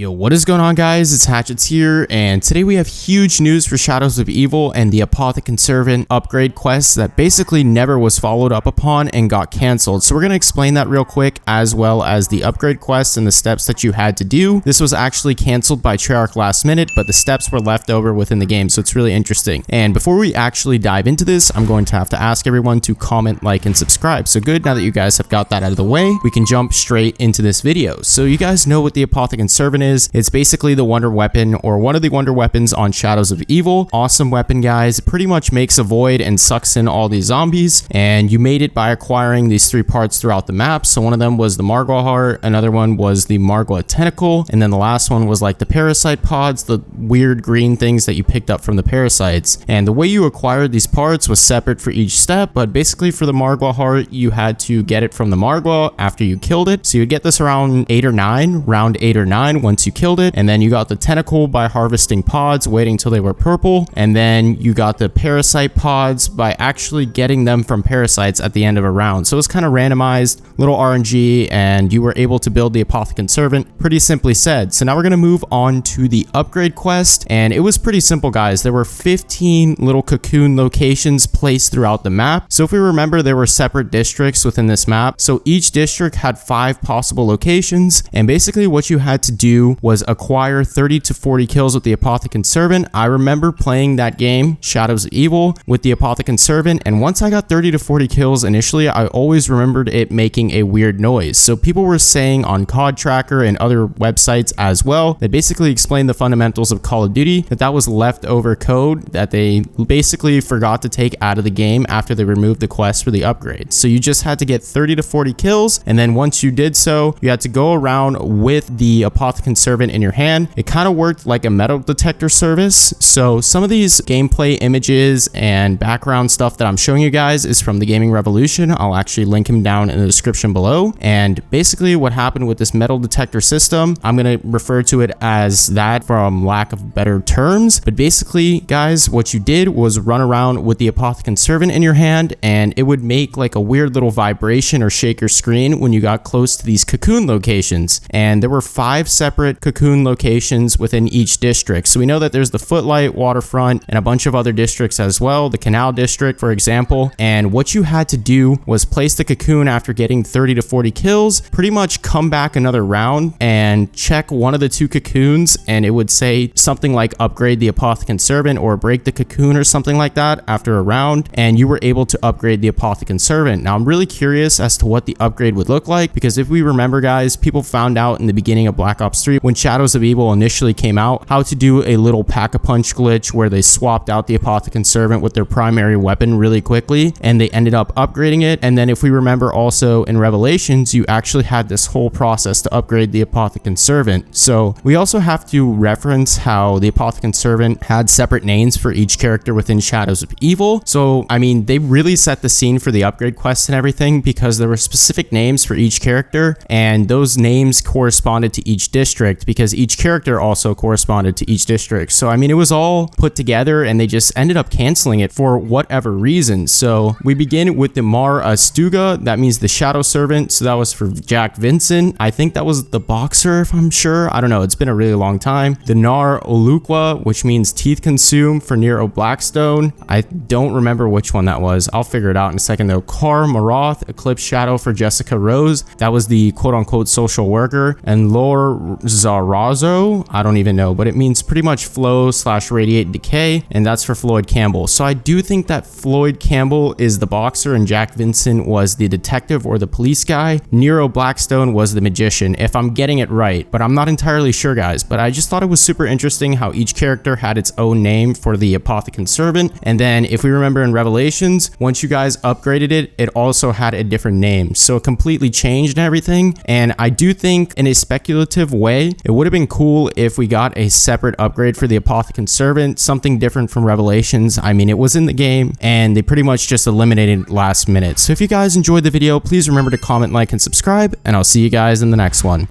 Yo, what is going on, guys? It's Hatchets here, and today we have huge news for Shadows of Evil and the Apothican Servant upgrade quest that basically never was followed up upon and got cancelled. So we're going to explain that real quick, as well as the upgrade quest and the steps that you had to do. This was actually cancelled by Treyarch last minute, but the steps were left over within the game, so it's really interesting. And before we actually dive into this, I'm going to have to ask everyone to comment, like, and subscribe. So good, now that you guys have got that out of the way, we can jump straight into this video. So you guys know what the Apothican Servant is. It's basically the wonder weapon, or one of the wonder weapons on Shadows of Evil. Awesome weapon, guys. It pretty much makes a void and sucks in all these zombies, and you made it by acquiring these 3 parts throughout the map. So one of them was the Margwa heart, another one was the Margwa tentacle, and then the last one was like the parasite pods, the weird green things that you picked up from the parasites. And the way you acquired these parts was separate for each step, but basically for the Margwa heart, you had to get it from the Margwa after you killed it. So you get this around round 8 or 9 once you killed it, and then you got the tentacle by harvesting pods, waiting till they were purple, and then you got the parasite pods by actually getting them from parasites at the end of a round. So it was kind of randomized, little RNG, and you were able to build the Apothican Servant, pretty simply said. So now we're going to move on to the upgrade quest, and it was pretty simple, guys. There were 15 little cocoon locations placed throughout the map. So if we remember, there were separate districts within this map, so each district had 5 possible locations, and basically what you had to do was acquire 30 to 40 kills with the Apothican Servant. I remember playing that game, Shadows of Evil, with the Apothican Servant, and once I got 30 to 40 kills initially, I always remembered it making a weird noise. So people were saying on COD Tracker and other websites as well, that basically explained the fundamentals of Call of Duty, that was leftover code that they basically forgot to take out of the game after they removed the quest for the upgrade. So you just had to get 30 to 40 kills, and then once you did so, you had to go around with the Apothican Servant in your hand. It kind of worked like a metal detector service. So some of these gameplay images and background stuff that I'm showing you guys is from the Gaming Revolution. I'll actually link him down in the description below. And basically what happened with this metal detector system, I'm going to refer to it as that from lack of better terms. But basically, guys, what you did was run around with the Apothican Servant in your hand, and it would make like a weird little vibration or shake your screen when you got close to these cocoon locations. And there were 5 separate cocoon locations within each district. So we know that there's the Footlight, Waterfront, and a bunch of other districts as well, the Canal District, for example. And what you had to do was place the cocoon after getting 30 to 40 kills, pretty much come back another round and check one of the 2 cocoons, and it would say something like upgrade the Apothican Servant or break the cocoon or something like that after a round, and you were able to upgrade the Apothican Servant. Now I'm really curious as to what the upgrade would look like, because if we remember, guys, people found out in the beginning of Black Ops 3 when Shadows of Evil initially came out how to do a little pack-a-punch glitch where they swapped out the Apothican Servant with their primary weapon really quickly, and they ended up upgrading it. And then if we remember also in Revelations, you actually had this whole process to upgrade the Apothican Servant. So we also have to reference how the Apothican Servant had separate names for each character within Shadows of Evil. So I mean, they really set the scene for the upgrade quest and everything, because there were specific names for each character, and those names corresponded to each district because each character also corresponded to each district. So I mean, it was all put together, and they just ended up canceling it for whatever reason. So we begin with the Mar Astuga, that means the Shadow Servant. So that was for Jack Vincent. I think that was the Boxer, if I'm sure. I don't know, it's been a really long time. The Nar Olukwa, which means Teeth Consume, for Nero Blackstone. I don't remember which one that was. I'll figure it out in a second though. Kar Maroth, Eclipse Shadow, for Jessica Rose. That was the quote-unquote social worker. And Lore Zarazo, I don't even know, but it means pretty much flow/radiate decay, and that's for Floyd Campbell. So I do think that Floyd Campbell is the Boxer and Jack Vincent was the detective or the police guy. Nero Blackstone was the magician, if I'm getting it right, but I'm not entirely sure, guys. But I just thought it was super interesting how each character had its own name for the Apothican Servant. And then if we remember in Revelations, once you guys upgraded it, it also had a different name. So it completely changed and everything. And I do think in a speculative way, it would have been cool if we got a separate upgrade for the Apothican Servant, something different from Revelations. I mean, it was in the game and they pretty much just eliminated it last minute. So if you guys enjoyed the video, please remember to comment, like, and subscribe, and I'll see you guys in the next one.